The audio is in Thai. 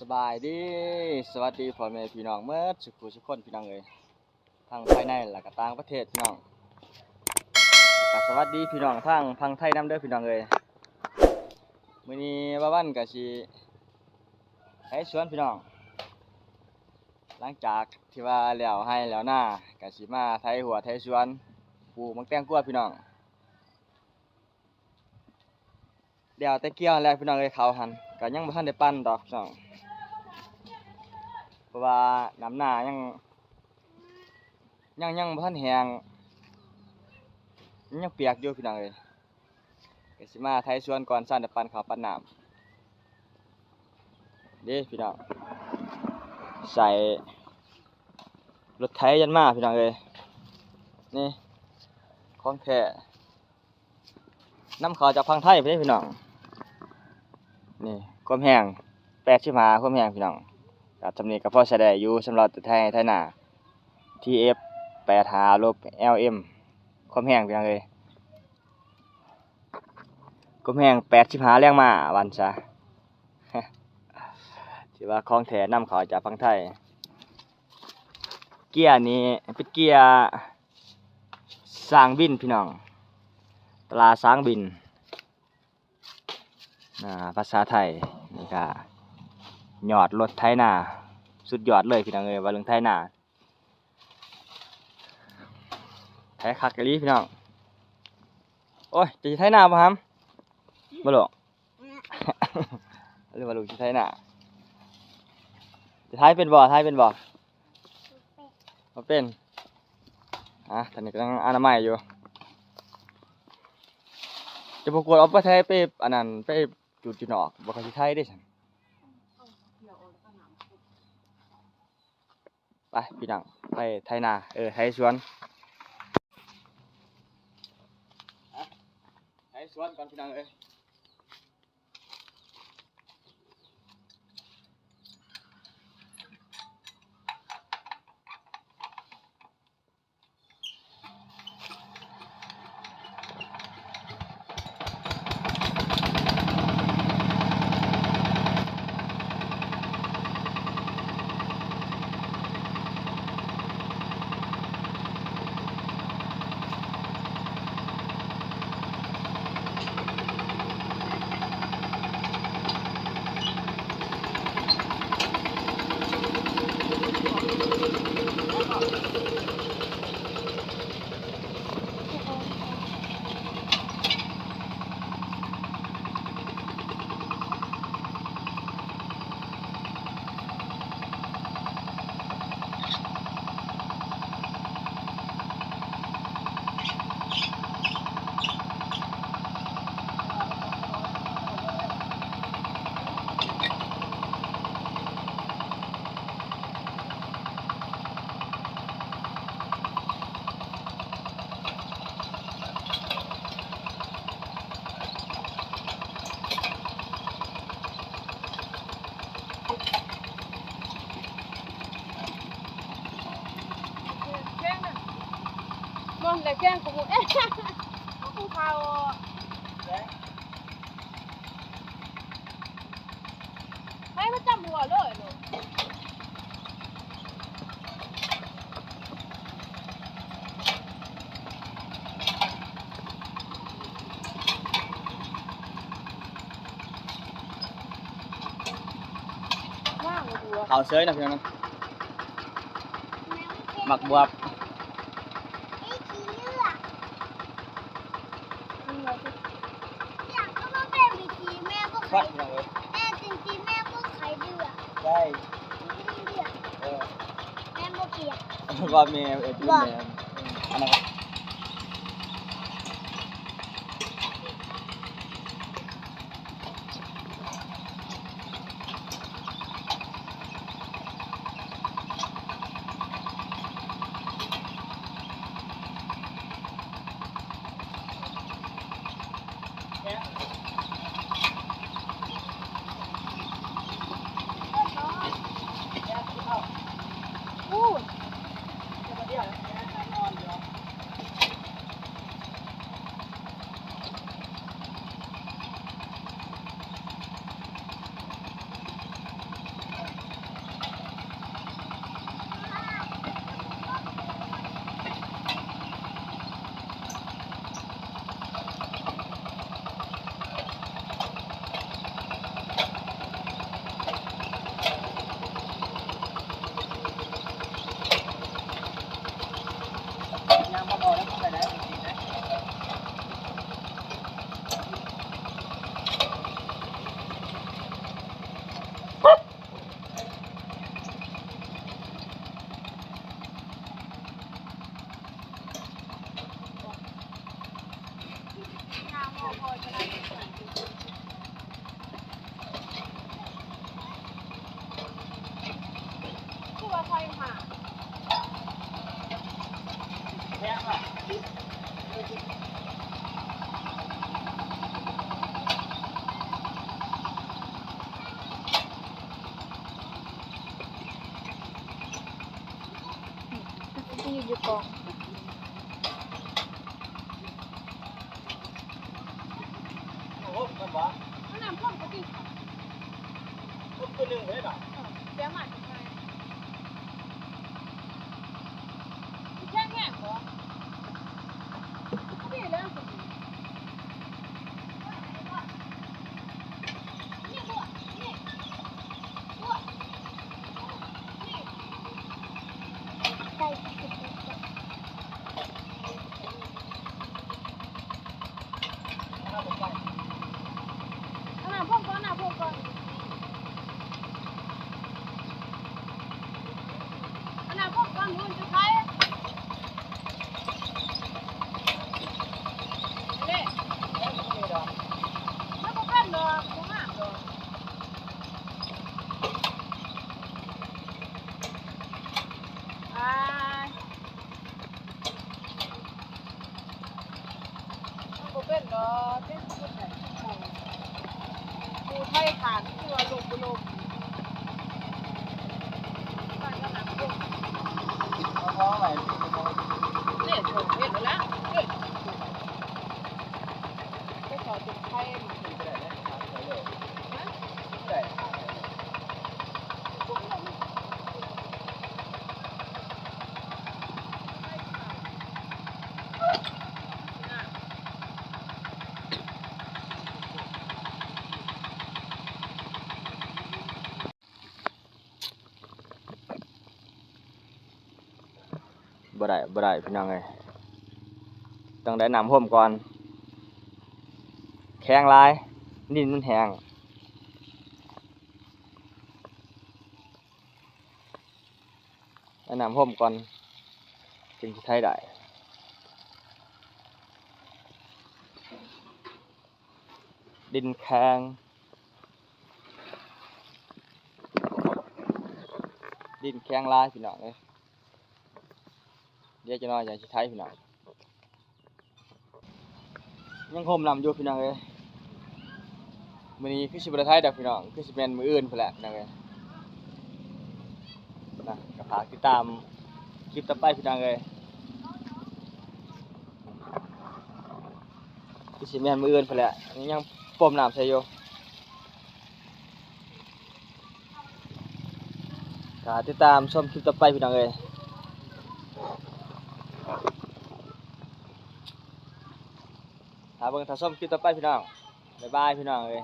สบายดีสวัสดีพ่อแม่พี่น้องเมื่อสุขุสุขคนพี่น้องเอ๋ยทางภายในและก็ต่างประเทศพี่น้องก็สวัสดีพี่น้องทางพังไทยนำเด้อพี่น้องเอ๋ยมื้อนี้ว่าวันก็สิไปสวนพี่น้องหลังจากที่ว่าแล้วให้แล้วหน้าก็สิมาไถหัวไถสวนปลูกมักแตงกวาพี่น้องเดี๋ยวแต่เกี่ยวแล้วพี่น้องเอ้ยเขาหันก็ยังบ่ทันได้ปั้นดอกพี่น้องเพราะว่าน้ำหน้ายังบ่ทันแห้งยังเปียกอยู่พี่น้องเอ้ยก็สิมาไถสวนก่อนสั่นได้ปั้นข้าวปั้นน้ำเด้พี่น้องใส่รถไถยันมาพี่น้องเอ้ยนี่ของแท้นำเข้าจากพังไทยไปเด้พี่น้องนี่ความแห้ง85ความแห้งพี่น้องกับจำนี้ก็พอใช้ได้อยู่สำหรับตัวไทยหน้า TF 85ลบ LM ความแห้งพี่น้องเอ้ยความแห้ง85แรงม้าวันซะ ถือว่าของแท้นำเข้าจากพังไทยเกียร์นี้เป็นเกียร์สร้างบินพี่น้องตราสร้างบินภาษาไทยนี่ก็ยอดรถไถนาสุดยอดเลยพี่น้องเอ้ยว่าเรื่องไถนาไถคักกะลีพี่น้องโอ้ยจะไถนาบ่ฮัมบ่ลูก หรือว่าลูกจะไถนาจะไถเป็นบ่บ่เป็นท่านนี้กำลังอนามัยอยู่จะประกวดเอาไปไถไปอันนั้นไปจุดนอกบ่ค่อยสิไถเด้ซั่นไปพี่น้องไปไถนาไถสวนไถสวนก่อนพี่น้องเอ้ยมันเลยแกงกูกูพาให้มาจำหัวเลยลูกเขาเซยนะพี่น้องหมักบวบฟัดพี่น้องเอ้ย แม่จริงๆแม่ก็ขายเดือด ได้ เดือดแม่ก็เปียก ว่าแม่พี่แม่อันนั้น ยืนอยู่กอง โอ้มันบ่ เอาน้ำพ่นก็ติ คือหนึ่งเฮ็ดอ่ะ เดี๋ยวมาทำไมแค่แง่เหรอนี่แล้วสินี่บัวนี่บัวนี่ใส่เอาน้ำพ่นก่อนน้ำพ่นก่อนเอาน้ำพ่นก่อนมันจะใช้นี่ไม่ต้องกันหรอกไม่ห้ามหรอกอ่าไม่เป็นหรอกเป็นคนไหนดูไทยขาดที่ว่าลงบุลมบ้านก็หนักพวก ท้องไหน เนี่ยโถเห็นแล้วเฮ้ยไปขอติดไทยมาฮะ ได้ พวกเราไม่น่ะ บ่ได้พี่น้องเอ้ยต้องได้น้ำห่มก่อนแข็งหลายดินมันแห้งได้น้ำห่มก่อนจึงสิไทยได้ดินแข็งดินแข็งหลายพี่น้องเอ้ยเดี๋ยวจะน้อยอย่างสิไทยพี่น้องยังห่มน้ำอยู่พี่น้องเอ้ยมื้อนี้คือสิบ่ได้ไทยดอกพี่น้องคือสิแม่นมื้ออื่นพุ่นแหละพี่น้องเอ้ยนะก็ฝากติดตามคลิปต่อไปพี่น้องเอ้ยคือสิแม่นมื้ออื่นพุ่นแหละยังปมน้ำใส่อยู่ก็ติดตามชมคลิปต่อไปพี่น้องเอ้ยถ้าเบิ่งถ้าชมคลิปต่อไปพี่น้องบ๊ายบายพี่น้องเอ้ย